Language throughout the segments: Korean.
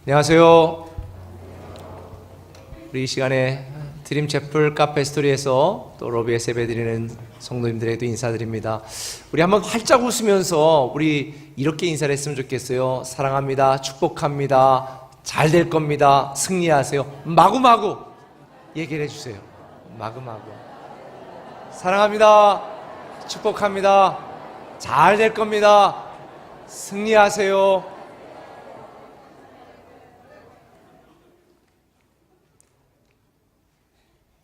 안녕하세요. 우리 이 시간에 드림채플 카페 스토리에서 또 로비에 세배드리는 성도님들에게도 인사드립니다. 우리 한번 활짝 웃으면서 우리 이렇게 인사를 했으면 좋겠어요. 사랑합니다. 축복합니다. 잘 될 겁니다. 승리하세요. 마구마구 얘기를 해주세요. 마구마구. 사랑합니다. 축복합니다. 잘 될 겁니다. 승리하세요.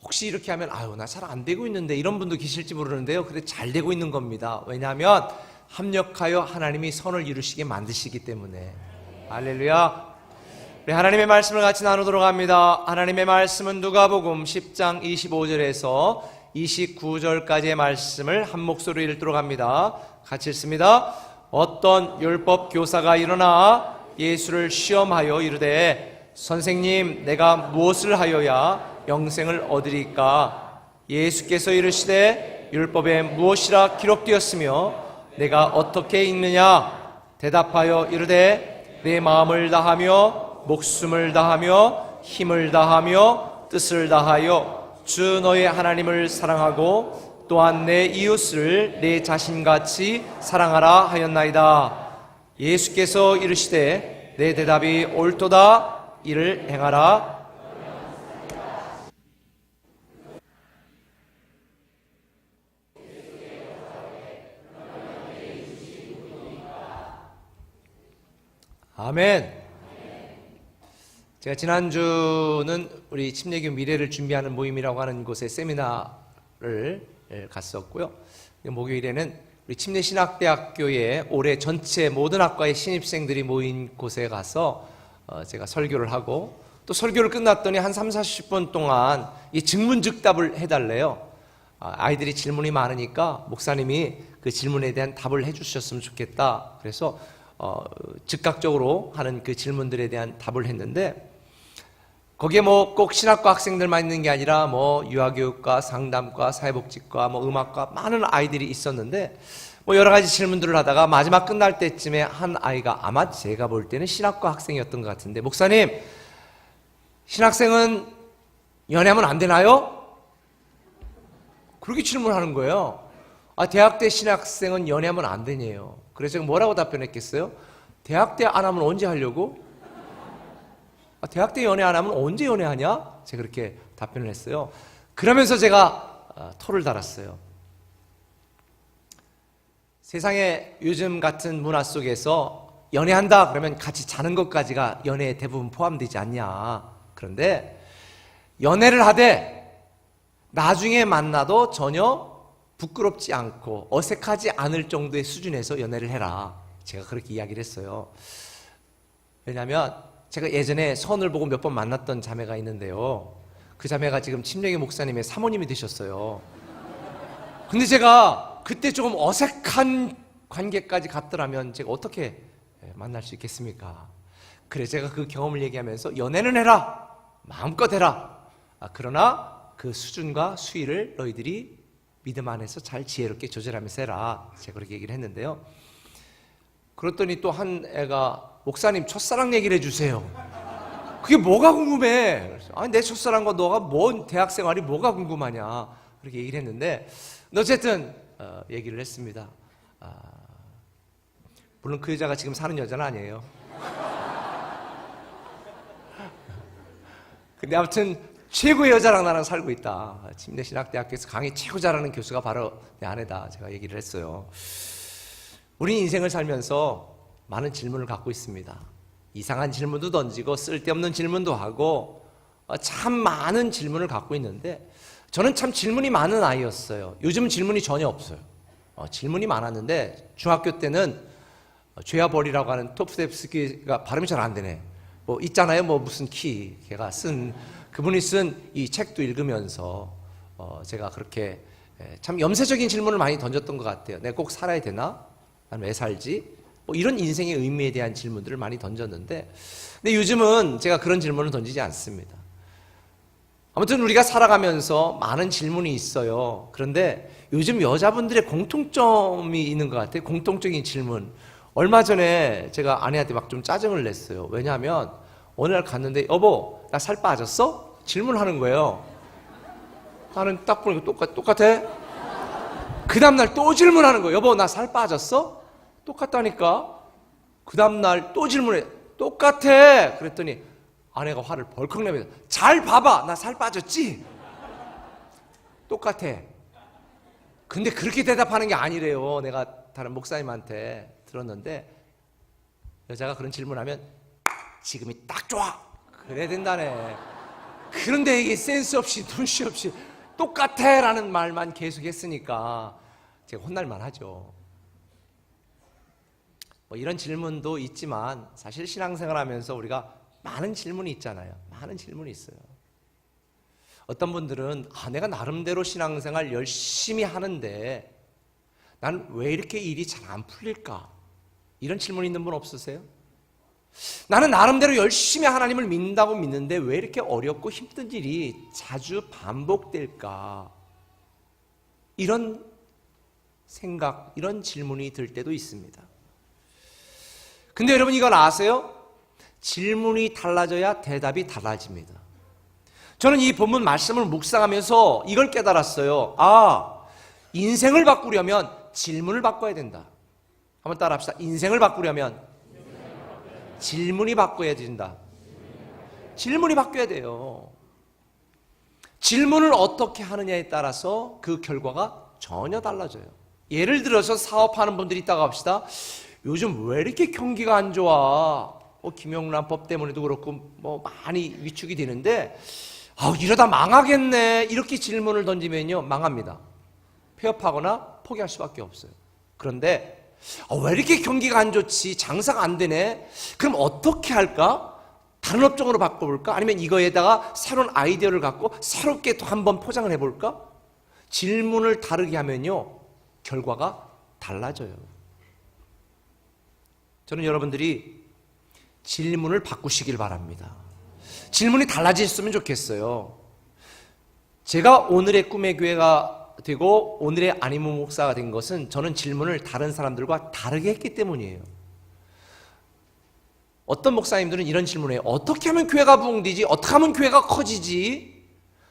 혹시 이렇게 하면 나 잘 안 되고 있는데 이런 분도 계실지 모르는데요. 근데 잘 되고 있는 겁니다. 왜냐하면 합력하여 하나님이 선을 이루시게 만드시기 때문에. 할렐루야. 우리 하나님의 말씀을 같이 나누도록 합니다. 하나님의 말씀은 누가복음 10장 25절에서 29절까지의 말씀을 한 목소리로 읽도록 합니다. 같이 읽습니다. 어떤 율법 교사가 일어나 예수를 시험하여 이르되 선생님, 내가 무엇을 하여야 영생을 얻으리까? 예수께서 이르시되 율법에 무엇이라 기록되었으며 내가 어떻게 읽느냐? 대답하여 이르되 내 마음을 다하며 목숨을 다하며 힘을 다하며 뜻을 다하여 주 너의 하나님을 사랑하고 또한 내 이웃을 내 자신같이 사랑하라 하였나이다. 예수께서 이르시되 내 대답이 옳도다. 이를 행하라. 아멘. 제가 지난주는 우리 침례교 미래를 준비하는 모임이라고 하는 곳에 세미나를 갔었고요. 목요일에는 우리 침례신학대학교의 올해 전체 모든 학과의 신입생들이 모인 곳에 가서 제가 설교를 하고 또 설교를 끝났더니 한 30-40분 동안 이 증문즉답을 해달래요. 아이들이 질문이 많으니까 목사님이 그 질문에 대한 답을 해주셨으면 좋겠다. 그래서 즉각적으로 하는 그 질문들에 대한 답을 했는데 거기에 뭐 꼭 신학과 학생들만 있는 게 아니라 뭐 유아교육과, 상담과, 사회복지과, 뭐 음악과 많은 아이들이 있었는데 뭐 여러 가지 질문들을 하다가 마지막 끝날 때쯤에 한 아이가 아마 제가 볼 때는 신학과 학생이었던 것 같은데 목사님, 신학생은 연애하면 안 되나요? 그렇게 질문하는 거예요. 대학 때 신학생은 연애하면 안 되네요. 그래서 제가 뭐라고 답변했겠어요? 대학 때 안 하면 언제 하려고? 대학 때 연애 안 하면 언제 연애하냐? 제가 그렇게 답변을 했어요. 그러면서 제가 토를 달았어요. 세상에 요즘 같은 문화 속에서 연애한다 그러면 같이 자는 것까지가 연애에 대부분 포함되지 않냐. 그런데 연애를 하되 나중에 만나도 전혀 부끄럽지 않고 어색하지 않을 정도의 수준에서 연애를 해라. 제가 그렇게 이야기를 했어요. 왜냐하면 제가 예전에 선을 보고 몇 번 만났던 자매가 있는데요. 그 자매가 지금 침례교 목사님의 사모님이 되셨어요. 근데 제가 그때 조금 어색한 관계까지 갔더라면 제가 어떻게 만날 수 있겠습니까? 그래서 제가 그 경험을 얘기하면서 연애는 해라. 마음껏 해라. 그러나 그 수준과 수위를 너희들이 믿음 안에서 잘 지혜롭게 조절하면서 해라. 제가 그렇게 얘기를 했는데요. 그랬더니 또 한 애가 목사님 첫사랑 얘기를 해주세요. 그게 뭐가 궁금해? 내 첫사랑과 너가 뭔 대학 생활이 뭐가 궁금하냐? 그렇게 얘기를 했는데 어쨌든 얘기를 했습니다. 물론 그 여자가 지금 사는 여자는 아니에요. 근데 아무튼 최고의 여자랑 나랑 살고 있다. 침례신학대학교에서 강의 최고 잘하는 교수가 바로 내 아내다. 제가 얘기를 했어요. 우리 인생을 살면서 많은 질문을 갖고 있습니다. 이상한 질문도 던지고 쓸데없는 질문도 하고 참 많은 질문을 갖고 있는데 저는 참 질문이 많은 아이였어요. 요즘은 질문이 전혀 없어요. 질문이 많았는데 중학교 때는 죄와 벌이라고 하는 토프스토옙스키가 발음이 잘 안 되네. 뭐 있잖아요. 뭐 무슨 키 걔가 그분이 쓴 이 책도 읽으면서 제가 그렇게 참 염세적인 질문을 많이 던졌던 것 같아요. 내가 꼭 살아야 되나? 난 왜 살지? 뭐 이런 인생의 의미에 대한 질문들을 많이 던졌는데 근데 요즘은 제가 그런 질문을 던지지 않습니다. 아무튼 우리가 살아가면서 많은 질문이 있어요. 그런데 요즘 여자분들의 공통점이 있는 것 같아요. 공통적인 질문. 얼마 전에 제가 아내한테 막 좀 짜증을 냈어요. 왜냐하면 어느 날 갔는데 여보 나 살 빠졌어? 질문하는 거예요. 나는 딱 보니까 똑같아. 그 다음날 또 질문하는 거예요. 여보 나 살 빠졌어? 똑같다니까. 그 다음날 또 질문해. 똑같아. 그랬더니 아내가 화를 벌컥 내면서 잘 봐봐 나 살 빠졌지? 똑같아. 근데 그렇게 대답하는 게 아니래요. 내가 다른 목사님한테 들었는데 여자가 그런 질문하면 지금이 딱 좋아 그래야 된다네. 그런데 이게 센스 없이 눈치 없이 똑같아 라는 말만 계속 했으니까 제가 혼날만 하죠. 뭐 이런 질문도 있지만 사실 신앙생활 하면서 우리가 많은 질문이 있잖아요. 많은 질문이 있어요. 어떤 분들은 내가 나름대로 신앙생활 열심히 하는데 난 왜 이렇게 일이 잘 안 풀릴까? 이런 질문 있는 분 없으세요? 나는 나름대로 열심히 하나님을 믿는다고 믿는데 왜 이렇게 어렵고 힘든 일이 자주 반복될까? 이런 생각, 이런 질문이 들 때도 있습니다. 근데 여러분 이걸 아세요? 질문이 달라져야 대답이 달라집니다. 저는 이 본문 말씀을 묵상하면서 이걸 깨달았어요. 인생을 바꾸려면 질문을 바꿔야 된다. 한번 따라 합시다. 인생을 바꾸려면 질문이 바꿔야 된다. 질문이 바뀌어야 돼요. 질문을 어떻게 하느냐에 따라서 그 결과가 전혀 달라져요. 예를 들어서 사업하는 분들이 있다고 합시다. 요즘 왜 이렇게 경기가 안 좋아? 김영란 법 때문에도 그렇고 많이 위축이 되는데 이러다 망하겠네. 이렇게 질문을 던지면요 망합니다. 폐업하거나 포기할 수밖에 없어요. 그런데 왜 이렇게 경기가 안 좋지? 장사가 안 되네? 그럼 어떻게 할까? 다른 업종으로 바꿔볼까? 아니면 이거에다가 새로운 아이디어를 갖고 새롭게 또 한번 포장을 해볼까? 질문을 다르게 하면요 결과가 달라져요. 저는 여러분들이 질문을 바꾸시길 바랍니다. 질문이 달라졌으면 좋겠어요. 제가 오늘의 꿈의 교회가 되고 오늘의 아니모 목사가 된 것은 저는 질문을 다른 사람들과 다르게 했기 때문이에요. 어떤 목사님들은 이런 질문을 해요. 어떻게 하면 교회가 부흥되지? 어떻게 하면 교회가 커지지?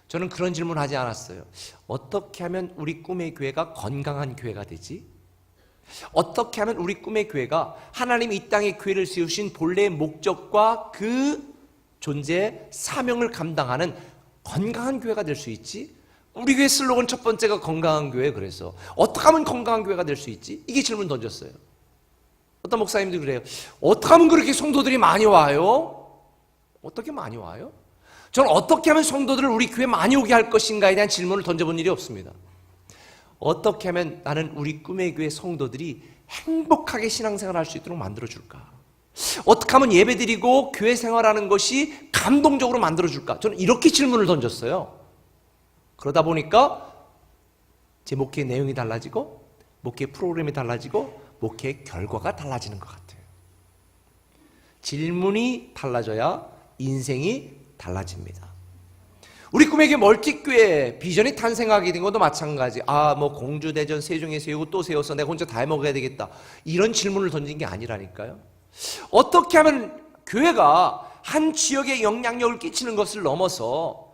저는 그런 질문 하지 않았어요. 어떻게 하면 우리 꿈의 교회가 건강한 교회가 되지? 어떻게 하면 우리 꿈의 교회가 하나님이 이 땅에 교회를 세우신 본래의 목적과 그 존재의 사명을 감당하는 건강한 교회가 될 수 있지? 우리 교회 슬로건 첫 번째가 건강한 교회. 그래서 어떻게 하면 건강한 교회가 될 수 있지? 이게 질문 던졌어요. 어떤 목사님들이 그래요. 어떻게 하면 그렇게 성도들이 많이 와요? 어떻게 많이 와요? 저는 어떻게 하면 성도들을 우리 교회에 많이 오게 할 것인가에 대한 질문을 던져본 일이 없습니다. 어떻게 하면 나는 우리 꿈의 교회 성도들이 행복하게 신앙생활을 할 수 있도록 만들어줄까? 어떻게 하면 예배드리고 교회 생활하는 것이 감동적으로 만들어줄까? 저는 이렇게 질문을 던졌어요. 그러다 보니까 제 목회 내용이 달라지고 목회 프로그램이 달라지고 목회 결과가 달라지는 것 같아요. 질문이 달라져야 인생이 달라집니다. 우리 꿈의 교회 멀티교회 비전이 탄생하게 된 것도 마찬가지. 공주, 대전, 세종에 세우고 또 세워서 내가 혼자 다 해먹어야 되겠다. 이런 질문을 던진 게 아니라니까요. 어떻게 하면 교회가 한 지역에 영향력을 끼치는 것을 넘어서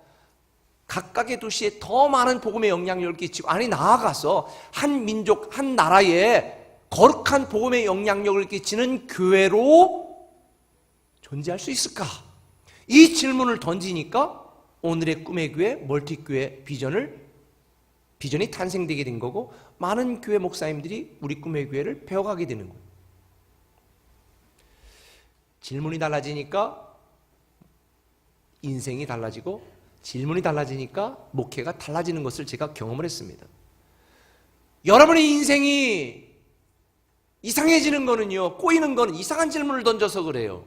각각의 도시에 더 많은 복음의 영향력을 끼치고 나아가서 한 민족, 한 나라에 거룩한 복음의 영향력을 끼치는 교회로 존재할 수 있을까? 이 질문을 던지니까 오늘의 꿈의 교회, 멀티교회 비전이 탄생되게 된 거고 많은 교회 목사님들이 우리 꿈의 교회를 배워가게 되는 거예요. 질문이 달라지니까 인생이 달라지고 질문이 달라지니까 목회가 달라지는 것을 제가 경험을 했습니다. 여러분의 인생이 이상해지는 거는요, 꼬이는 거는 이상한 질문을 던져서 그래요.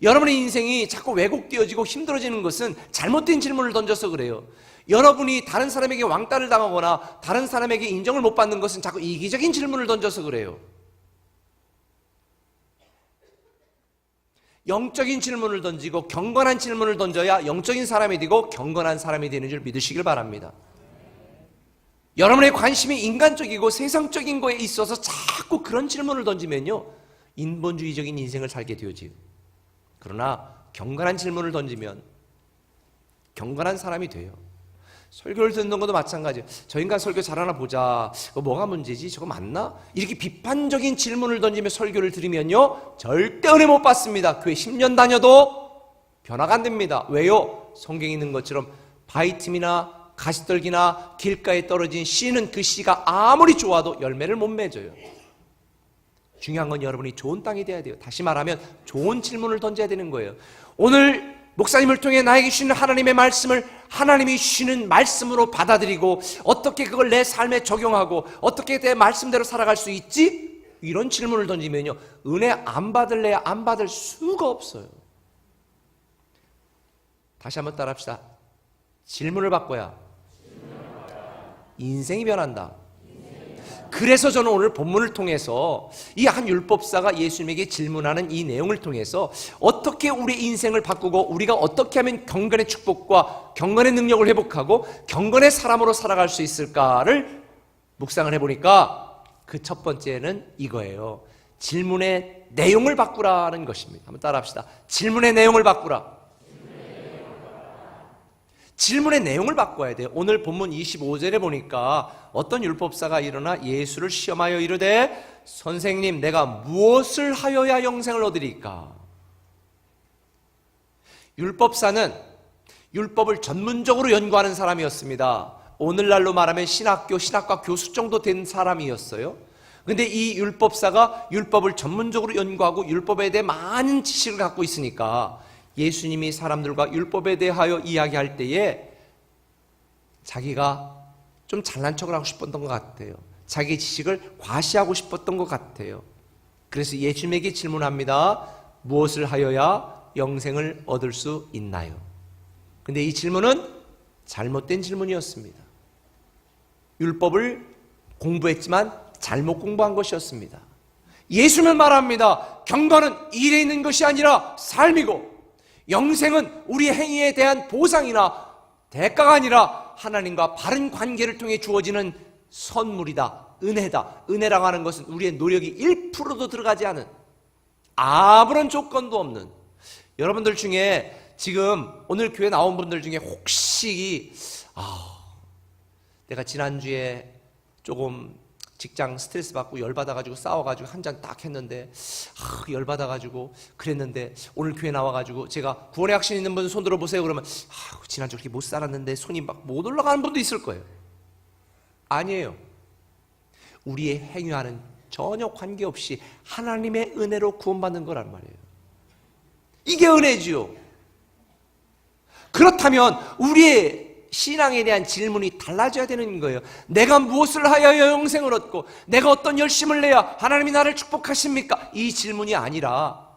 여러분의 인생이 자꾸 왜곡되어지고 힘들어지는 것은 잘못된 질문을 던져서 그래요. 여러분이 다른 사람에게 왕따를 당하거나 다른 사람에게 인정을 못 받는 것은 자꾸 이기적인 질문을 던져서 그래요. 영적인 질문을 던지고 경건한 질문을 던져야 영적인 사람이 되고 경건한 사람이 되는 줄 믿으시길 바랍니다. 여러분의 관심이 인간적이고 세상적인 거에 있어서 자꾸 그런 질문을 던지면요 인본주의적인 인생을 살게 되어지요. 그러나 경건한 질문을 던지면 경건한 사람이 돼요. 설교를 듣는 것도 마찬가지예요. 저 인간 설교 잘하나 보자. 뭐가 문제지? 저거 맞나? 이렇게 비판적인 질문을 던지며 설교를 들으면요, 절대 은혜 못 받습니다. 교회 10년 다녀도 변화가 안 됩니다. 왜요? 성경에 있는 것처럼 바위틈이나 가시떨기나 길가에 떨어진 씨는 그 씨가 아무리 좋아도 열매를 못 맺어요. 중요한 건 여러분이 좋은 땅이 돼야 돼요. 다시 말하면 좋은 질문을 던져야 되는 거예요. 오늘 목사님을 통해 나에게 주시는 하나님의 말씀을 하나님이 주시는 말씀으로 받아들이고 어떻게 그걸 내 삶에 적용하고 어떻게 내 말씀대로 살아갈 수 있지? 이런 질문을 던지면요, 은혜 안 받을래야 안 받을 수가 없어요. 다시 한번 따라합시다. 질문을 바꿔야 인생이 변한다. 그래서 저는 오늘 본문을 통해서 이 한 율법사가 예수님에게 질문하는 이 내용을 통해서 어떻게 우리 인생을 바꾸고 우리가 어떻게 하면 경건의 축복과 경건의 능력을 회복하고 경건의 사람으로 살아갈 수 있을까를 묵상을 해보니까 그 첫 번째는 이거예요. 질문의 내용을 바꾸라는 것입니다. 한번 따라합시다. 질문의 내용을 바꾸라. 질문의 내용을 바꿔야 돼요. 오늘 본문 25절에 보니까 어떤 율법사가 일어나 예수를 시험하여 이르되 선생님, 내가 무엇을 하여야 영생을 얻으리까? 율법사는 율법을 전문적으로 연구하는 사람이었습니다. 오늘날로 말하면 신학과 교수 정도 된 사람이었어요. 근데 이 율법사가 율법을 전문적으로 연구하고 율법에 대해 많은 지식을 갖고 있으니까 예수님이 사람들과 율법에 대하여 이야기할 때에 자기가 좀 잘난 척을 하고 싶었던 것 같아요. 자기 지식을 과시하고 싶었던 것 같아요. 그래서 예수님에게 질문합니다. 무엇을 하여야 영생을 얻을 수 있나요? 근데 이 질문은 잘못된 질문이었습니다. 율법을 공부했지만 잘못 공부한 것이었습니다. 예수님은 말합니다. 경건은 일에 있는 것이 아니라 삶이고 영생은 우리의 행위에 대한 보상이나 대가가 아니라 하나님과 바른 관계를 통해 주어지는 선물이다. 은혜다. 은혜라고 하는 것은 우리의 노력이 1%도 들어가지 않은, 아무런 조건도 없는, 여러분들 중에 지금 오늘 교회 나온 분들 중에 혹시 내가 지난주에 조금 직장 스트레스 받고 열받아가지고 싸워가지고 한 잔 딱 했는데 열받아가지고 그랬는데 오늘 교회 나와가지고 제가 구원의 확신 있는 분 손 들어보세요 그러면 지난주 그렇게 못 살았는데 손이 막 못 올라가는 분도 있을 거예요. 아니에요. 우리의 행위와는 전혀 관계없이 하나님의 은혜로 구원받는 거란 말이에요. 이게 은혜지요. 그렇다면 우리의 신앙에 대한 질문이 달라져야 되는 거예요. 내가 무엇을 하여야 영생을 얻고 내가 어떤 열심을 내야 하나님이 나를 축복하십니까? 이 질문이 아니라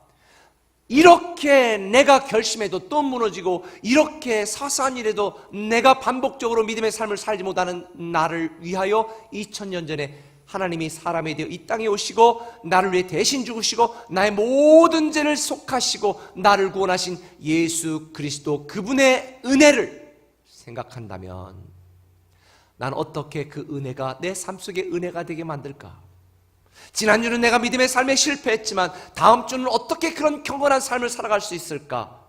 이렇게 내가 결심해도 또 무너지고 이렇게 사소한 일에도 내가 반복적으로 믿음의 삶을 살지 못하는 나를 위하여 2000년 전에 하나님이 사람이 되어 이 땅에 오시고 나를 위해 대신 죽으시고 나의 모든 죄를 속하시고 나를 구원하신 예수 그리스도 그분의 은혜를 생각한다면 난 어떻게 그 은혜가 내 삶 속의 은혜가 되게 만들까? 지난주는 내가 믿음의 삶에 실패했지만 다음 주는 어떻게 그런 경건한 삶을 살아갈 수 있을까?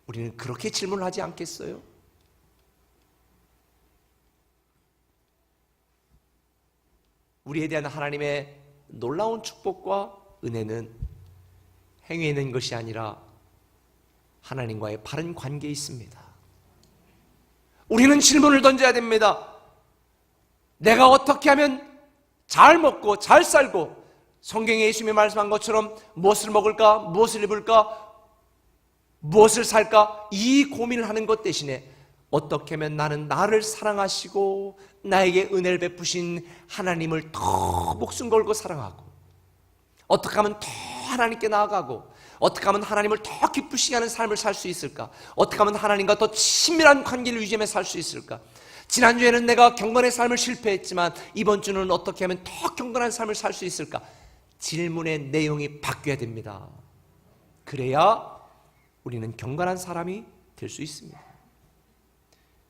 우리는 그렇게 질문을 하지 않겠어요? 우리에 대한 하나님의 놀라운 축복과 은혜는 행위에 있는 것이 아니라 하나님과의 바른 관계에 있습니다. 우리는 질문을 던져야 됩니다. 내가 어떻게 하면 잘 먹고 잘 살고 성경에 예수님이 말씀한 것처럼 무엇을 먹을까, 무엇을 입을까, 무엇을 살까 이 고민을 하는 것 대신에 어떻게 하면 나는 나를 사랑하시고 나에게 은혜를 베푸신 하나님을 더 목숨 걸고 사랑하고 어떻게 하면 더 하나님께 나아가고 어떻게 하면 하나님을 더 기쁘시게 하는 삶을 살 수 있을까? 어떻게 하면 하나님과 더 친밀한 관계를 유지하며 살 수 있을까? 지난주에는 내가 경건의 삶을 실패했지만 이번 주는 어떻게 하면 더 경건한 삶을 살 수 있을까? 질문의 내용이 바뀌어야 됩니다. 그래야 우리는 경건한 사람이 될 수 있습니다.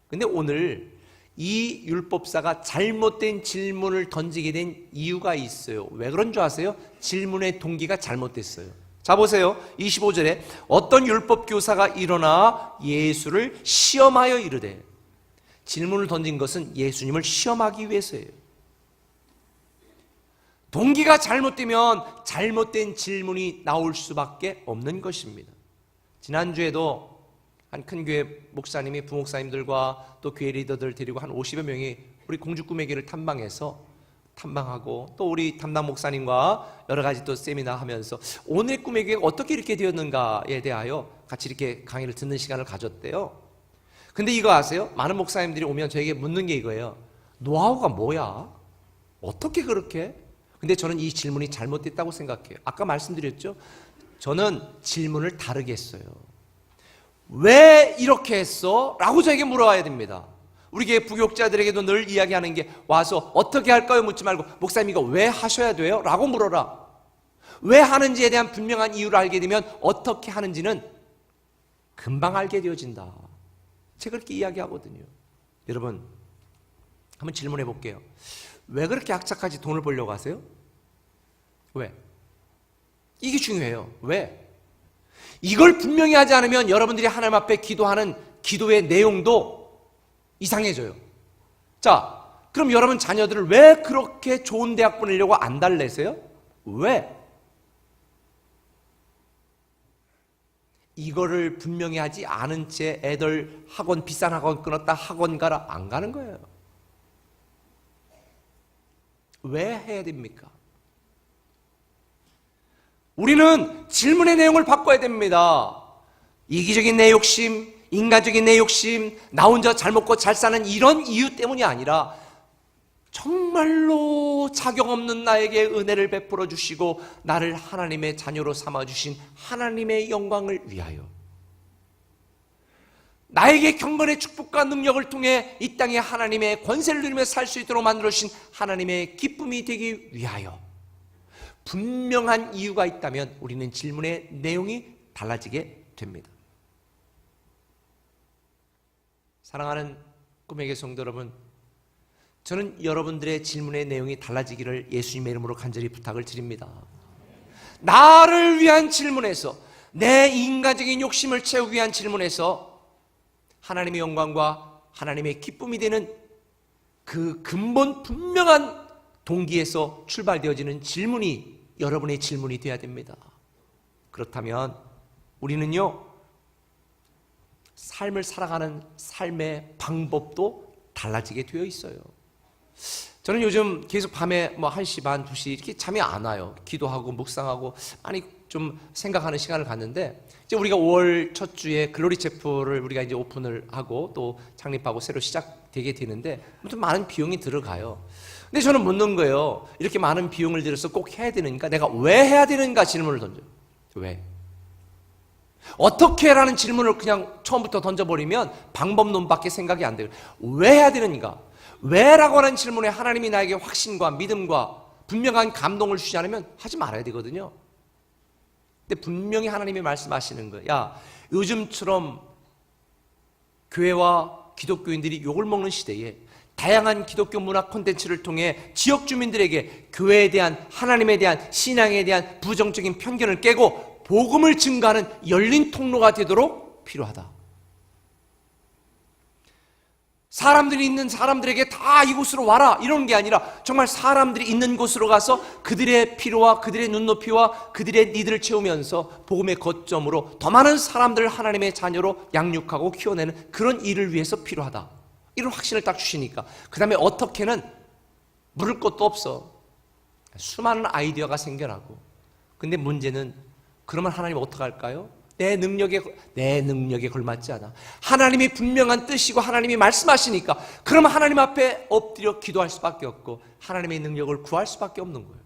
근데 오늘 이 율법사가 잘못된 질문을 던지게 된 이유가 있어요. 왜 그런 줄 아세요? 질문의 동기가 잘못됐어요. 자 보세요. 25절에 어떤 율법 교사가 일어나 예수를 시험하여 이르되, 질문을 던진 것은 예수님을 시험하기 위해서예요. 동기가 잘못되면 잘못된 질문이 나올 수밖에 없는 것입니다. 지난주에도 한 큰 교회 목사님이 부목사님들과 또 교회 리더들 데리고 한 50여 명이 우리 공주 꿈의 길을 탐방하고 또 우리 담당 목사님과 여러 가지 또 세미나 하면서 오늘의 꿈의 교회가 어떻게 이렇게 되었는가에 대하여 같이 이렇게 강의를 듣는 시간을 가졌대요. 근데 이거 아세요? 많은 목사님들이 오면 저에게 묻는 게 이거예요. 노하우가 뭐야? 어떻게 그렇게? 근데 저는 이 질문이 잘못됐다고 생각해요. 아까 말씀드렸죠? 저는 질문을 다르게 했어요. 왜 이렇게 했어? 라고 저에게 물어봐야 됩니다. 우리 교회 부교육자들에게도 늘 이야기하는 게, 와서 어떻게 할까요? 묻지 말고 목사님 이거 왜 하셔야 돼요? 라고 물어라. 왜 하는지에 대한 분명한 이유를 알게 되면 어떻게 하는지는 금방 알게 되어진다. 제가 그렇게 이야기하거든요. 여러분 한번 질문해 볼게요. 왜 그렇게 악착같이 돈을 벌려고 하세요? 왜? 이게 중요해요. 왜? 이걸 분명히 하지 않으면 여러분들이 하나님 앞에 기도하는 기도의 내용도 이상해져요. 자, 그럼 여러분 자녀들을 왜 그렇게 좋은 대학 보내려고 안 달래세요? 왜? 이거를 분명히 하지 않은 채 애들 학원, 비싼 학원 끊었다, 학원 가라, 안 가는 거예요. 왜 해야 됩니까? 우리는 질문의 내용을 바꿔야 됩니다. 이기적인 내 욕심, 인간적인 내 욕심, 나 혼자 잘 먹고 잘 사는 이런 이유 때문이 아니라 정말로 자격 없는 나에게 은혜를 베풀어 주시고 나를 하나님의 자녀로 삼아 주신 하나님의 영광을 위하여, 나에게 경건의 축복과 능력을 통해 이 땅에 하나님의 권세를 누리며 살 수 있도록 만들어 주신 하나님의 기쁨이 되기 위하여, 분명한 이유가 있다면 우리는 질문의 내용이 달라지게 됩니다. 사랑하는 꿈의 교회 성도 여러분, 저는 여러분들의 질문의 내용이 달라지기를 예수님의 이름으로 간절히 부탁을 드립니다. 나를 위한 질문에서, 내 인간적인 욕심을 채우기 위한 질문에서 하나님의 영광과 하나님의 기쁨이 되는 그 근본 분명한 동기에서 출발되어지는 질문이 여러분의 질문이 되어야 됩니다. 그렇다면 우리는요, 삶을 살아가는 삶의 방법도 달라지게 되어 있어요. 저는 요즘 계속 밤에 1시 반, 2시 이렇게 잠이 안 와요. 기도하고 묵상하고 많이 좀 생각하는 시간을 갖는데, 이제 우리가 5월 첫 주에 글로리 채플을 우리가 이제 오픈을 하고 또 창립하고 새로 시작되게 되는데 아무튼 많은 비용이 들어가요. 근데 저는 묻는 거예요. 이렇게 많은 비용을 들여서 꼭 해야 되는가? 내가 왜 해야 되는가 질문을 던져요. 왜? 어떻게 라는 질문을 그냥 처음부터 던져버리면 방법론밖에 생각이 안 돼요. 왜 해야 되는가? 왜라고 하는 질문에 하나님이 나에게 확신과 믿음과 분명한 감동을 주지 않으면 하지 말아야 되거든요. 근데 분명히 하나님이 말씀하시는 거예요. 야, 요즘처럼 교회와 기독교인들이 욕을 먹는 시대에 다양한 기독교 문화 콘텐츠를 통해 지역 주민들에게 교회에 대한, 하나님에 대한, 신앙에 대한 부정적인 편견을 깨고 복음을 증가하는 열린 통로가 되도록 필요하다. 사람들이 있는 사람들에게 다 이곳으로 와라 이런 게 아니라 정말 사람들이 있는 곳으로 가서 그들의 필요와 그들의 눈높이와 그들의 니드를 채우면서 복음의 거점으로 더 많은 사람들을 하나님의 자녀로 양육하고 키워내는 그런 일을 위해서 필요하다. 이런 확신을 딱 주시니까 그 다음에 어떻게는 물을 것도 없어. 수많은 아이디어가 생겨나고. 근데 문제는 그러면 하나님 어떡할까요? 내 능력에 걸맞지 않아. 하나님이 분명한 뜻이고 하나님이 말씀하시니까 그러면 하나님 앞에 엎드려 기도할 수밖에 없고 하나님의 능력을 구할 수밖에 없는 거예요.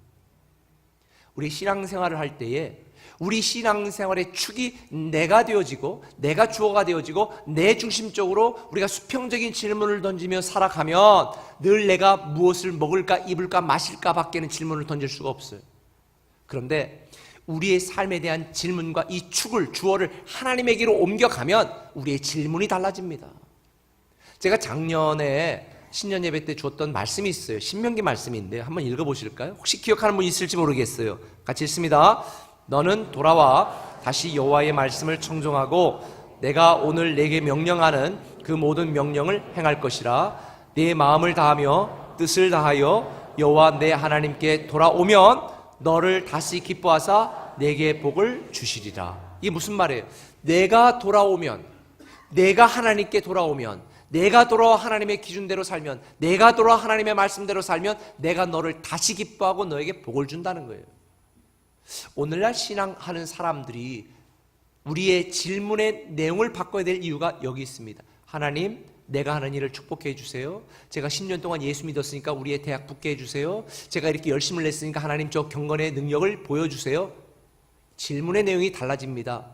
우리 신앙생활을 할 때에 우리 신앙생활의 축이 내가 되어지고 내가 주어가 되어지고 내 중심적으로 우리가 수평적인 질문을 던지며 살아가면 늘 내가 무엇을 먹을까 입을까 마실까 밖에는 질문을 던질 수가 없어요. 그런데 우리의 삶에 대한 질문과 이 축을, 주어를 하나님에게로 옮겨가면 우리의 질문이 달라집니다. 제가 작년에 신년 예배 때 주었던 말씀이 있어요. 신명기 말씀인데 한번 읽어보실까요? 혹시 기억하는 분 있을지 모르겠어요. 같이 읽습니다. 너는 돌아와 다시 여호와의 말씀을 청종하고 내가 오늘 내게 명령하는 그 모든 명령을 행할 것이라. 내 마음을 다하며 뜻을 다하여 여호와 내 하나님께 돌아오면 너를 다시 기뻐하사 내게 복을 주시리라. 이게 무슨 말이에요? 내가 돌아오면, 내가 하나님께 돌아오면, 내가 돌아와 하나님의 기준대로 살면, 내가 돌아와 하나님의 말씀대로 살면 내가 너를 다시 기뻐하고 너에게 복을 준다는 거예요. 오늘날 신앙하는 사람들이 우리의 질문의 내용을 바꿔야 될 이유가 여기 있습니다. 하나님, 내가 하는 일을 축복해 주세요. 제가 10년 동안 예수 믿었으니까 우리의 대학 붙게 해주세요. 제가 이렇게 열심을 냈으니까 하나님 저 경건의 능력을 보여주세요. 질문의 내용이 달라집니다.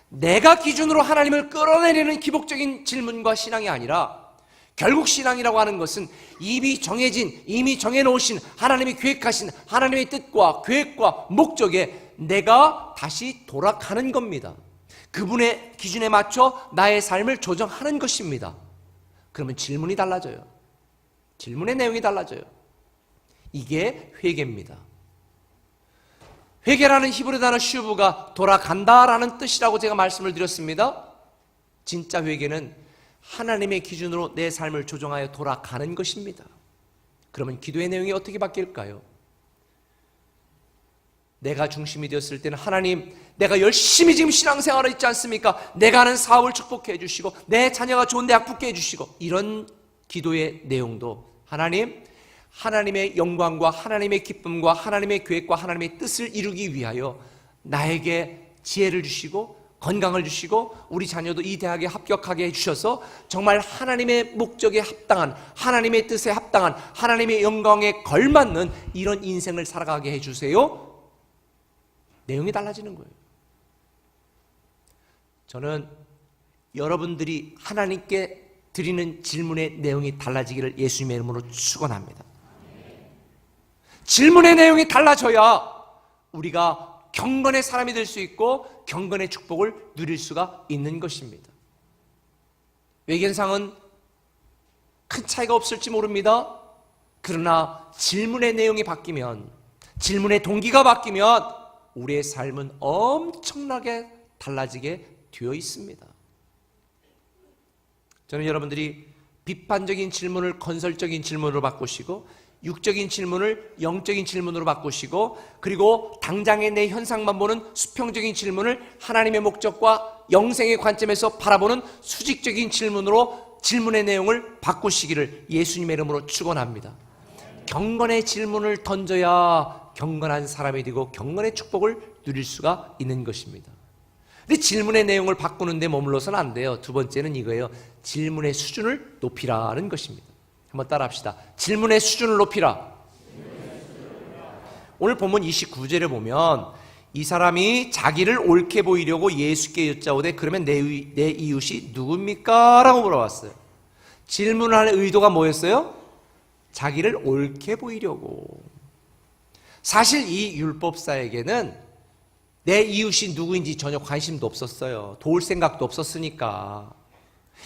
내가 기준으로 하나님을 끌어내리는 기복적인 질문과 신앙이 아니라, 결국 신앙이라고 하는 것은 이미 정해진, 이미 정해놓으신 하나님이 계획하신 하나님의 뜻과 계획과 목적에 내가 다시 돌아가는 겁니다. 그분의 기준에 맞춰 나의 삶을 조정하는 것입니다. 그러면 질문이 달라져요. 질문의 내용이 달라져요. 이게 회개입니다. 회개라는 히브리 단어 슈브가 돌아간다라는 뜻이라고 제가 말씀을 드렸습니다. 진짜 회개는 하나님의 기준으로 내 삶을 조정하여 돌아가는 것입니다. 그러면 기도의 내용이 어떻게 바뀔까요? 내가 중심이 되었을 때는 하나님, 내가 열심히 지금 신앙생활을 있지 않습니까? 내가 하는 사업을 축복해 주시고 내 자녀가 좋은 대학 붙게 해주시고, 이런 기도의 내용도 하나님, 하나님의 영광과 하나님의 기쁨과 하나님의 계획과 하나님의 뜻을 이루기 위하여 나에게 지혜를 주시고 건강을 주시고 우리 자녀도 이 대학에 합격하게 해주셔서 정말 하나님의 목적에 합당한, 하나님의 뜻에 합당한, 하나님의 영광에 걸맞는 이런 인생을 살아가게 해주세요. 내용이 달라지는 거예요. 저는 여러분들이 하나님께 드리는 질문의 내용이 달라지기를 예수님의 이름으로 축원합니다. 질문의 내용이 달라져야 우리가 경건의 사람이 될 수 있고 경건의 축복을 누릴 수가 있는 것입니다. 외견상은 큰 차이가 없을지 모릅니다. 그러나 질문의 내용이 바뀌면, 질문의 동기가 바뀌면 우리의 삶은 엄청나게 달라지게 되어 있습니다. 저는 여러분들이 비판적인 질문을 건설적인 질문으로 바꾸시고, 육적인 질문을 영적인 질문으로 바꾸시고, 그리고 당장의 내 현상만 보는 수평적인 질문을 하나님의 목적과 영생의 관점에서 바라보는 수직적인 질문으로 질문의 내용을 바꾸시기를 예수님의 이름으로 축원합니다. 경건의 질문을 던져야 경건한 사람이 되고 경건의 축복을 누릴 수가 있는 것입니다. 근데 질문의 내용을 바꾸는데 머물러서는 안 돼요. 두 번째는 이거예요. 질문의 수준을 높이라는 것입니다. 한번 따라 합시다. 질문의 수준을 높이라. 오늘 본문 29절에 보면 이 사람이 자기를 옳게 보이려고 예수께 여짜오되 그러면 내 이웃이 누굽니까? 라고 물어봤어요. 질문할 의도가 뭐였어요? 자기를 옳게 보이려고. 사실 이 율법사에게는 내 이웃이 누구인지 전혀 관심도 없었어요. 도울 생각도 없었으니까.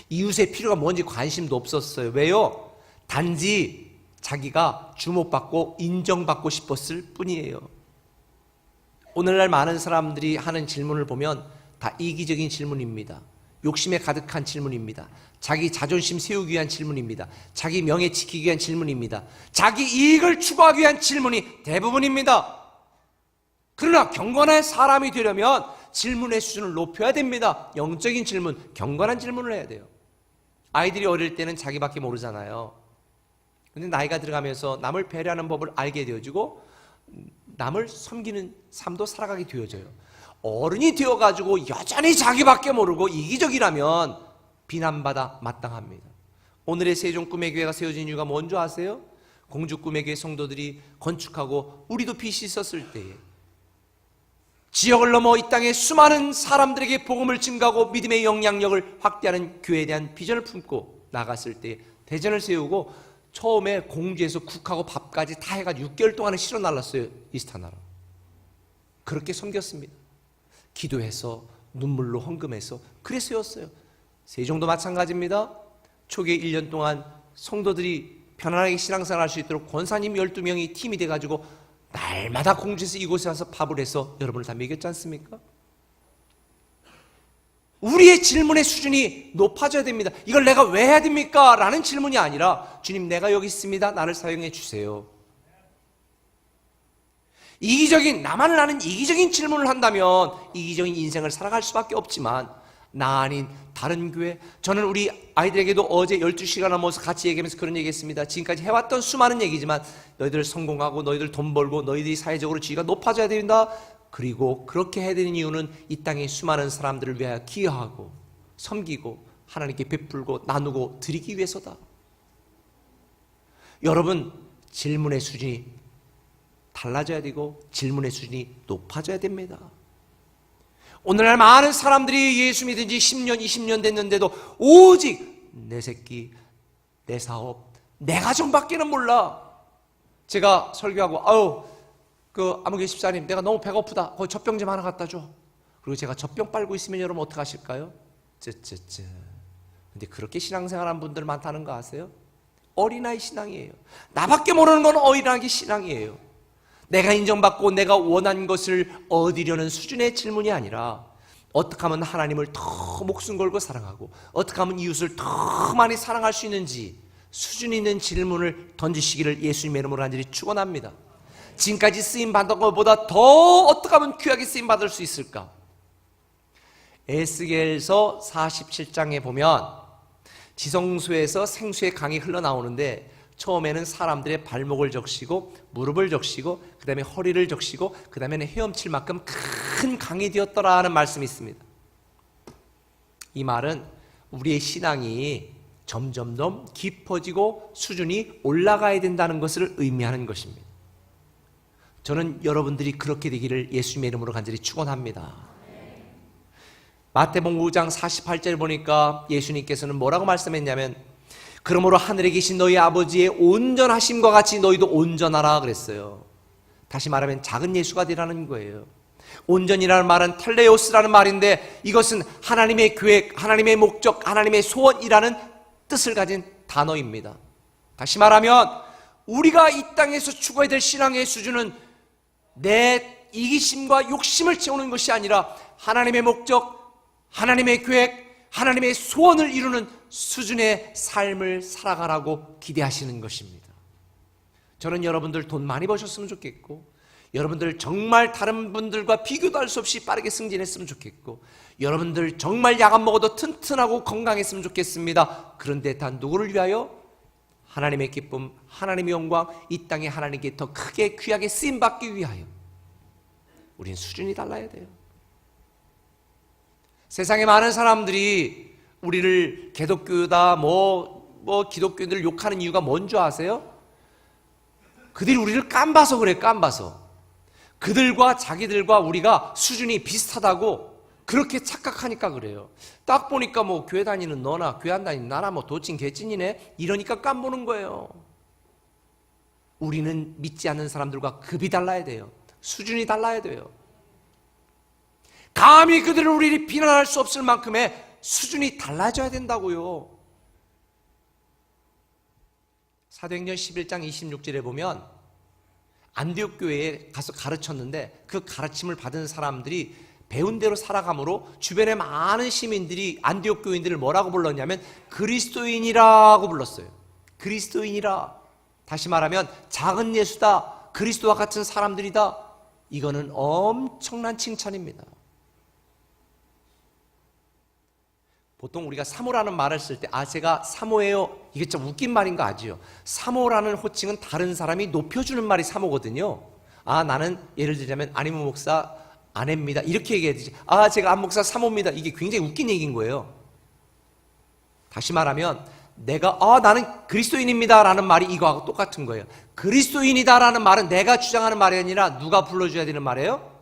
이웃의 필요가 뭔지 관심도 없었어요. 왜요? 단지 자기가 주목받고 인정받고 싶었을 뿐이에요. 오늘날 많은 사람들이 하는 질문을 보면 다 이기적인 질문입니다. 욕심에 가득한 질문입니다. 자기 자존심 세우기 위한 질문입니다. 자기 명예 지키기 위한 질문입니다. 자기 이익을 추구하기 위한 질문이 대부분입니다. 그러나 경건한 사람이 되려면 질문의 수준을 높여야 됩니다. 영적인 질문, 경건한 질문을 해야 돼요. 아이들이 어릴 때는 자기밖에 모르잖아요. 근데 나이가 들어가면서 남을 배려하는 법을 알게 되어지고 남을 섬기는 삶도 살아가게 되어져요. 어른이 되어가지고 여전히 자기밖에 모르고 이기적이라면 비난받아 마땅합니다. 오늘의 세종 꿈의 교회가 세워진 이유가 뭔지 아세요? 공주 꿈의 교회 성도들이 건축하고 우리도 빚이 있었을 때에 지역을 넘어 이 땅에 수많은 사람들에게 복음을 증가하고 믿음의 영향력을 확대하는 교회에 대한 비전을 품고 나갔을 때 대전을 세우고 처음에 공주에서 국하고 밥까지 다 해가지고 6개월 동안에 실어 날랐어요. 이스타나라. 그렇게 섬겼습니다. 기도해서 눈물로 헌금해서 그래 세웠어요. 세종도 마찬가지입니다. 초기에 1년 동안 성도들이 편안하게 신앙생활 할 수 있도록 권사님 12명이 팀이 돼가지고 날마다 공주에서 이곳에 와서 밥을 해서 여러분을 다 먹였지 않습니까? 우리의 질문의 수준이 높아져야 됩니다. 이걸 내가 왜 해야 됩니까? 라는 질문이 아니라 주님, 내가 여기 있습니다. 나를 사용해 주세요. 이기적인, 나만을 아는 이기적인 질문을 한다면 이기적인 인생을 살아갈 수밖에 없지만, 나 아닌 다른 교회, 저는 우리 아이들에게도 어제 12시간 넘어서 같이 얘기하면서 그런 얘기했습니다. 지금까지 해왔던 수많은 얘기지만 너희들 성공하고 너희들 돈 벌고 너희들이 사회적으로 지위가 높아져야 된다. 그리고 그렇게 해야 되는 이유는 이 땅의 수많은 사람들을 위하여 기여하고 섬기고 하나님께 베풀고 나누고 드리기 위해서다. 여러분, 질문의 수준이 달라져야 되고 질문의 수준이 높아져야 됩니다. 오늘날 많은 사람들이 예수 믿은 지 10년, 20년 됐는데도 오직 내 새끼, 내 사업, 내 가정밖에는 몰라. 제가 설교하고 아무개 집사님, 내가 너무 배고프다. 거기 젖병 좀 하나 갖다 줘. 그리고 제가 젖병 빨고 있으면 여러분 어떻게 하실까요? 쯔쯔쯔. 근데 그렇게 신앙생활하는 분들 많다는 거 아세요? 어린아이 신앙이에요. 나밖에 모르는 건 어린아이 신앙이에요. 내가 인정받고 내가 원한 것을 얻으려는 수준의 질문이 아니라 어떻게 하면 하나님을 더 목숨 걸고 사랑하고 어떻게 하면 이웃을 더 많이 사랑할 수 있는지 수준 있는 질문을 던지시기를 예수님의 이름으로 간절히 축원합니다. 지금까지 쓰임받은 것보다 더 어떻게 하면 귀하게 쓰임받을 수 있을까? 에스겔서 47장에 보면 지성소에서 생수의 강이 흘러나오는데 처음에는 사람들의 발목을 적시고 무릎을 적시고 그 다음에 허리를 적시고 그 다음에는 헤엄칠 만큼 큰 강이 되었더라 하는 말씀이 있습니다. 이 말은 우리의 신앙이 점점 더 깊어지고 수준이 올라가야 된다는 것을 의미하는 것입니다. 저는 여러분들이 그렇게 되기를 예수님의 이름으로 간절히 축원합니다. 마태복음 5장 48절 보니까 예수님께서는 뭐라고 말씀했냐면 그러므로 하늘에 계신 너희 아버지의 온전하심과 같이 너희도 온전하라 그랬어요. 다시 말하면 작은 예수가 되라는 거예요. 온전이라는 말은 텔레오스라는 말인데 이것은 하나님의 계획, 하나님의 목적, 하나님의 소원이라는 뜻을 가진 단어입니다. 다시 말하면 우리가 이 땅에서 추구해야 될 신앙의 수준은 내 이기심과 욕심을 채우는 것이 아니라 하나님의 목적, 하나님의 계획, 하나님의 소원을 이루는 수준의 삶을 살아가라고 기대하시는 것입니다. 저는 여러분들 돈 많이 버셨으면 좋겠고 여러분들 정말 다른 분들과 비교도 할 수 없이 빠르게 승진했으면 좋겠고 여러분들 정말 약 안 먹어도 튼튼하고 건강했으면 좋겠습니다. 그런데 다 누구를 위하여? 하나님의 기쁨, 하나님의 영광, 이 땅에 하나님께 더 크게 귀하게 쓰임받기 위하여 우린 수준이 달라야 돼요. 세상에 많은 사람들이 우리를 개독교다 기독교인들을 욕하는 이유가 뭔지 아세요? 그들이 우리를 깜봐서 그래. 깜봐서 그들과 자기들과 우리가 수준이 비슷하다고 그렇게 착각하니까 그래요. 딱 보니까 교회 다니는 너나 교회 안 다니는 나나 도찐 개찐이네 이러니까 깜보는 거예요. 우리는 믿지 않는 사람들과 급이 달라야 돼요. 수준이 달라야 돼요. 감히 그들을 우리를 비난할 수 없을 만큼의 수준이 달라져야 된다고요. 사도행전 11장 26절에 보면 안디옥 교회에 가서 가르쳤는데 그 가르침을 받은 사람들이 배운 대로 살아감으로 주변의 많은 시민들이 안디옥 교인들을 뭐라고 불렀냐면 그리스도인이라고 불렀어요. 그리스도인이라. 다시 말하면 작은 예수다, 그리스도와 같은 사람들이다. 이거는 엄청난 칭찬입니다. 보통 우리가 사모라는 말을 쓸 때 제가 사모예요. 이게 좀 웃긴 말인 거 아지요? 사모라는 호칭은 다른 사람이 높여주는 말이 사모거든요. 나는 예를 들자면 안희무 목사 아내입니다. 이렇게 얘기해야 되지. 제가 안 목사 사모입니다. 이게 굉장히 웃긴 얘기인 거예요. 다시 말하면 내가 나는 그리스도인입니다 라는 말이 이거하고 똑같은 거예요. 그리스도인이다 라는 말은 내가 주장하는 말이 아니라 누가 불러줘야 되는 말이에요?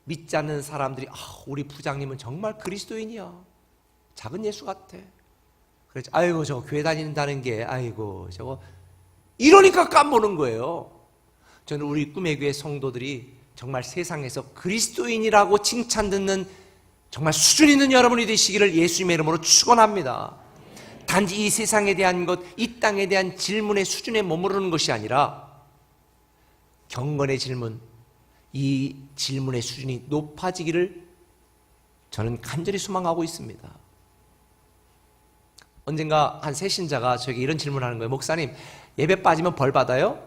믿지 않는 사람들이 우리 부장님은 정말 그리스도인이야. 작은 예수 같아. 그래서 아이고 저거 교회 다닌다는 게 아이고 저거 이러니까 깜보는 거예요. 저는 우리 꿈의 교회 성도들이 정말 세상에서 그리스도인이라고 칭찬 듣는 정말 수준 있는 여러분이 되시기를 예수님의 이름으로 축원합니다. 단지 이 세상에 대한 것, 이 땅에 대한 질문의 수준에 머무르는 것이 아니라 경건의 질문, 이 질문의 수준이 높아지기를 저는 간절히 소망하고 있습니다. 언젠가 한 새신자가 저에게 이런 질문을 하는 거예요. 목사님, 예배 빠지면 벌 받아요?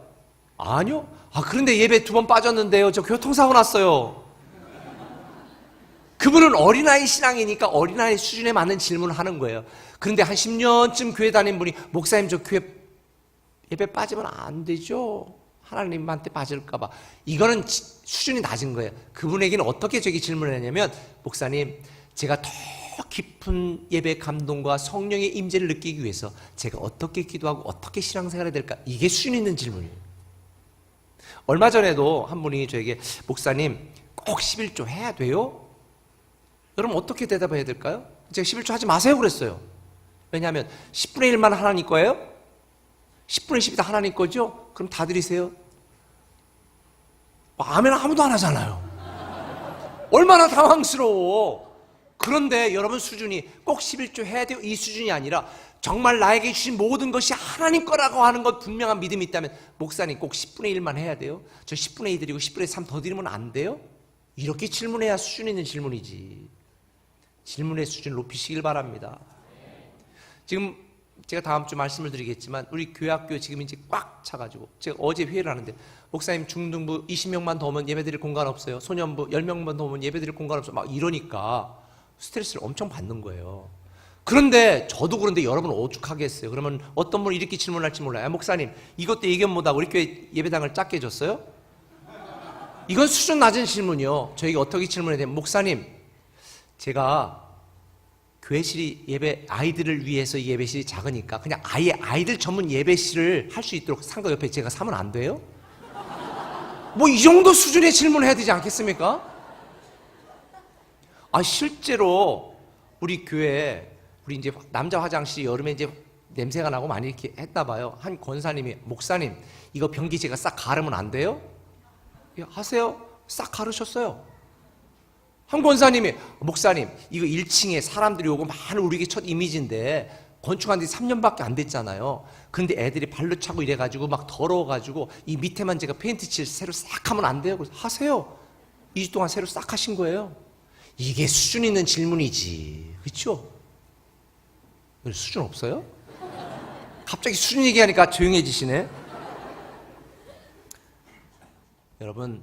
아니요. 그런데 예배 2번 빠졌는데요. 저 교통사고 났어요. 그분은 어린아이 신앙이니까 어린아이 수준에 맞는 질문을 하는 거예요. 그런데 한 10년쯤 교회 다닌 분이 목사님 저 교회 예배 빠지면 안 되죠? 하나님한테 빠질까 봐. 이거는 수준이 낮은 거예요. 그분에게는 어떻게 저에게 질문을 했냐면 목사님, 제가 더 깊은 예배 감동과 성령의 임재를 느끼기 위해서 제가 어떻게 기도하고 어떻게 신앙생활해야 될까? 이게 수준 있는 질문이에요. 얼마 전에도 한 분이 저에게 목사님 꼭 11조 해야 돼요? 여러분 어떻게 대답해야 될까요? 제가 11조 하지 마세요 그랬어요. 왜냐하면 10분의 1만 하나님 거예요? 10분의 10이 다 하나님 거죠? 그럼 다 드리세요. 아멘 아무도 안 하잖아요. 얼마나 당황스러워. 그런데 여러분 수준이 꼭 11조 해야 돼요 이 수준이 아니라 정말 나에게 주신 모든 것이 하나님 거라고 하는 것 분명한 믿음이 있다면 목사님 꼭 10분의 1만 해야 돼요? 저 10분의 2 드리고 10분의 3 더 드리면 안 돼요? 이렇게 질문해야 수준 있는 질문이지. 질문의 수준을 높이시길 바랍니다. 지금 제가 다음 주 말씀을 드리겠지만 우리 교회학교 지금 이제 꽉 차가지고 제가 어제 회의를 하는데 목사님 중등부 20명만 더 오면 예배드릴 공간 없어요. 소년부 10명만 더 오면 예배드릴 공간 없어요. 막 이러니까 스트레스를 엄청 받는 거예요. 그런데 저도 그런데 여러분은 오죽하겠어요. 그러면 어떤 분이 이렇게 질문할지 몰라요. 목사님 이것도 예견 못하고 우리 교회 예배당을 작게 줬어요? 이건 수준 낮은 질문이요. 저에게 어떻게 질문해야 돼요? 목사님 제가 교회실이 예배 아이들을 위해서 예배실이 작으니까 그냥 아예 아이들 전문 예배실을 할 수 있도록 상가 옆에 제가 사면 안 돼요? 뭐 이 정도 수준의 질문을 해야 되지 않겠습니까? 실제로 우리 교회 우리 이제 남자 화장실이 여름에 이제 냄새가 나고 많이 이렇게 했나 봐요. 한 권사님이 목사님 이거 변기 제가 싹 가르면 안 돼요? 하세요. 싹 가르셨어요. 한 권사님이 목사님 이거 1층에 사람들이 오고 많은 우리 첫 이미지인데 건축한 지 3년밖에 안 됐잖아요. 그런데 애들이 발로 차고 이래가지고 막 더러워가지고 이 밑에만 제가 페인트 칠 새로 싹 하면 안 돼요? 그래서 하세요. 2주 동안 새로 싹 하신 거예요. 이게 수준 있는 질문이지. 그렇죠? 수준 없어요? 갑자기 수준 얘기하니까 조용해지시네. 여러분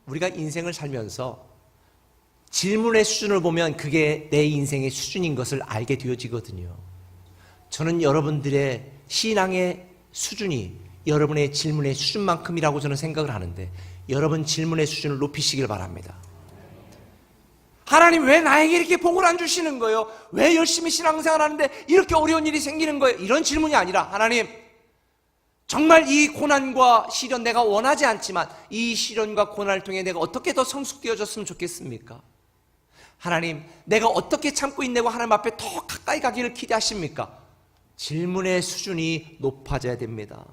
우리가 인생을 살면서 질문의 수준을 보면 그게 내 인생의 수준인 것을 알게 되어지거든요. 저는 여러분들의 신앙의 수준이 여러분의 질문의 수준만큼이라고 저는 생각을 하는데 여러분 질문의 수준을 높이시길 바랍니다. 하나님 왜 나에게 이렇게 복을 안 주시는 거예요? 왜 열심히 신앙생활 하는데 이렇게 어려운 일이 생기는 거예요? 이런 질문이 아니라 하나님 정말 이 고난과 시련 내가 원하지 않지만 이 시련과 고난을 통해 내가 어떻게 더 성숙되어졌으면 좋겠습니까? 하나님 내가 어떻게 참고 있내고 하나님 앞에 더 가까이 가기를 기대하십니까? 질문의 수준이 높아져야 됩니다.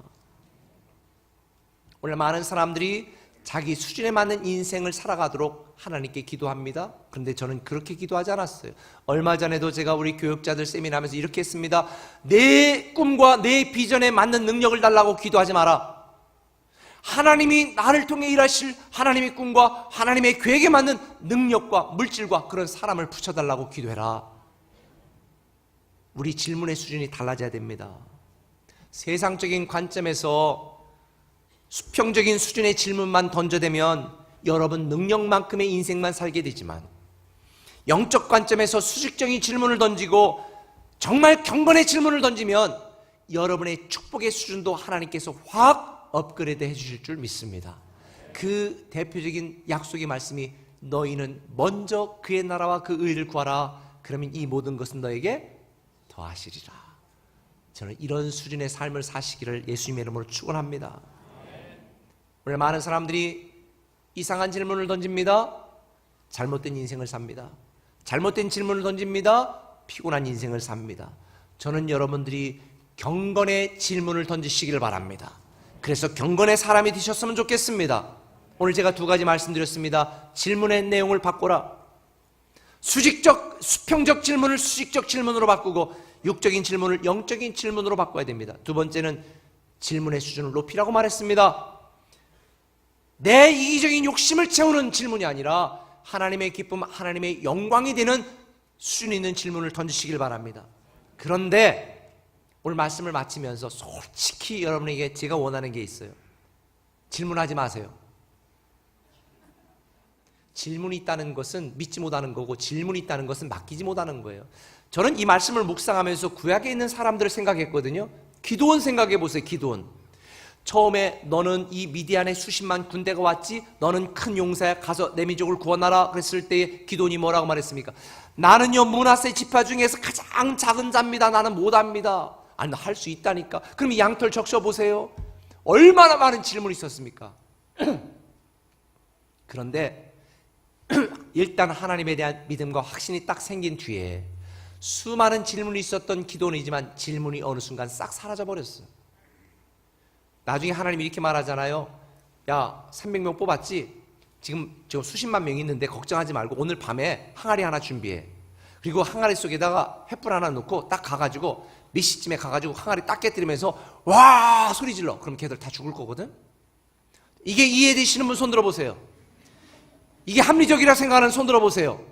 오늘 많은 사람들이 자기 수준에 맞는 인생을 살아가도록 하나님께 기도합니다. 그런데 저는 그렇게 기도하지 않았어요. 얼마 전에도 제가 우리 교육자들 세미나하면서 이렇게 했습니다. 내 꿈과 내 비전에 맞는 능력을 달라고 기도하지 마라. 하나님이 나를 통해 일하실 하나님의 꿈과 하나님의 계획에 맞는 능력과 물질과 그런 사람을 붙여달라고 기도해라. 우리 질문의 수준이 달라져야 됩니다. 세상적인 관점에서 수평적인 수준의 질문만 던져대면 여러분 능력만큼의 인생만 살게 되지만 영적 관점에서 수직적인 질문을 던지고 정말 경건의 질문을 던지면 여러분의 축복의 수준도 하나님께서 확 업그레이드 해주실 줄 믿습니다. 그 대표적인 약속의 말씀이 너희는 먼저 그의 나라와 그 의를 구하라. 그러면 이 모든 것은 너에게 더하시리라. 저는 이런 수준의 삶을 사시기를 예수님의 이름으로 축원합니다. 오늘 많은 사람들이 이상한 질문을 던집니다. 잘못된 인생을 삽니다. 잘못된 질문을 던집니다. 피곤한 인생을 삽니다. 저는 여러분들이 경건의 질문을 던지시기를 바랍니다. 그래서 경건의 사람이 되셨으면 좋겠습니다. 오늘 제가 2가지 말씀드렸습니다. 질문의 내용을 바꿔라. 수평적 질문을 수직적 질문으로 바꾸고 육적인 질문을 영적인 질문으로 바꿔야 됩니다. 2번째는 질문의 수준을 높이라고 말했습니다. 내 이기적인 욕심을 채우는 질문이 아니라 하나님의 기쁨, 하나님의 영광이 되는 수준 있는 질문을 던지시길 바랍니다. 그런데 오늘 말씀을 마치면서 솔직히 여러분에게 제가 원하는 게 있어요. 질문하지 마세요. 질문이 있다는 것은 믿지 못하는 거고, 질문이 있다는 것은 맡기지 못하는 거예요. 저는 이 말씀을 묵상하면서 구약에 있는 사람들을 생각했거든요. 기드온 생각해 보세요. 기드온. 처음에 너는 이 미디안에 수십만 군대가 왔지, 너는 큰 용사야, 가서 내 민족을 구원하라 그랬을 때 기드온이 뭐라고 말했습니까? 나는요 므낫세 지파 중에서 가장 작은 자입니다. 나는 못합니다. 아니, 할 수 있다니까. 그럼 이 양털 적셔보세요. 얼마나 많은 질문이 있었습니까? 그런데 일단 하나님에 대한 믿음과 확신이 딱 생긴 뒤에 수많은 질문이 있었던 기도원이지만 질문이 어느 순간 싹 사라져버렸어요. 나중에 하나님이 이렇게 말하잖아요. 야, 300명 뽑았지? 지금 수십만 명이 있는데 걱정하지 말고 오늘 밤에 항아리 하나 준비해. 그리고 항아리 속에다가 횃불 하나 넣고 딱 가가지고 몇 시쯤에 가가지고 항아리 딱 깨뜨리면서 와 소리 질러. 그럼 걔들 다 죽을 거거든. 이게 이해되시는 분 손 들어보세요. 이게 합리적이라 생각하는 손 들어보세요.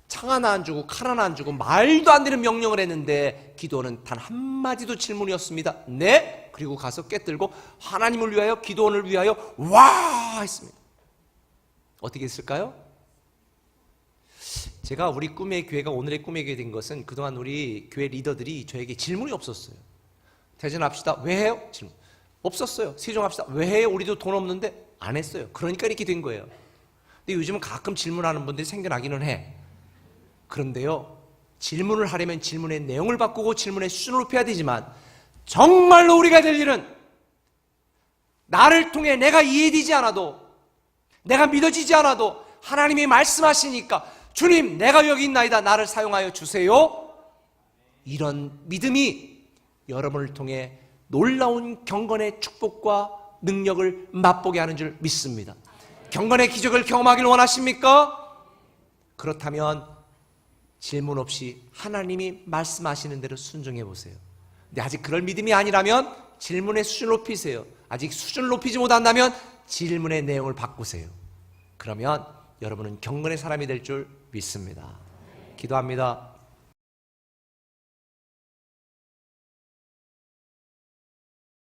창 하나 안 주고 칼 하나 안 주고 말도 안 되는 명령을 했는데 기도원은 단 한마디도 질문이었습니다. 네. 그리고 가서 깨뜨리고 하나님을 위하여, 기도원을 위하여 와 했습니다. 어떻게 했을까요? 제가 우리 꿈의 교회가 오늘의 꿈의 교회 된 것은 그동안 우리 교회 리더들이 저에게 질문이 없었어요. 대전합시다. 왜 해요? 질문. 없었어요. 세종합시다. 왜 해요? 우리도 돈 없는데 안 했어요. 그러니까 이렇게 된 거예요. 근데 요즘은 가끔 질문하는 분들이 생겨나기는 해. 그런데요, 질문을 하려면 질문의 내용을 바꾸고 질문의 수준을 높여야 되지만 정말로 우리가 될 일은 나를 통해 내가 이해되지 않아도, 내가 믿어지지 않아도 하나님이 말씀하시니까 주님 내가 여기 있나이다, 나를 사용하여 주세요, 이런 믿음이 여러분을 통해 놀라운 경건의 축복과 능력을 맛보게 하는 줄 믿습니다. 경건의 기적을 경험하길 원하십니까? 그렇다면 질문 없이 하나님이 말씀하시는 대로 순종해 보세요. 근데 아직 그럴 믿음이 아니라면 질문의 수준을 높이세요. 아직 수준을 높이지 못한다면 질문의 내용을 바꾸세요. 그러면 여러분은 경건의 사람이 될 줄 믿습니다. 기도합니다.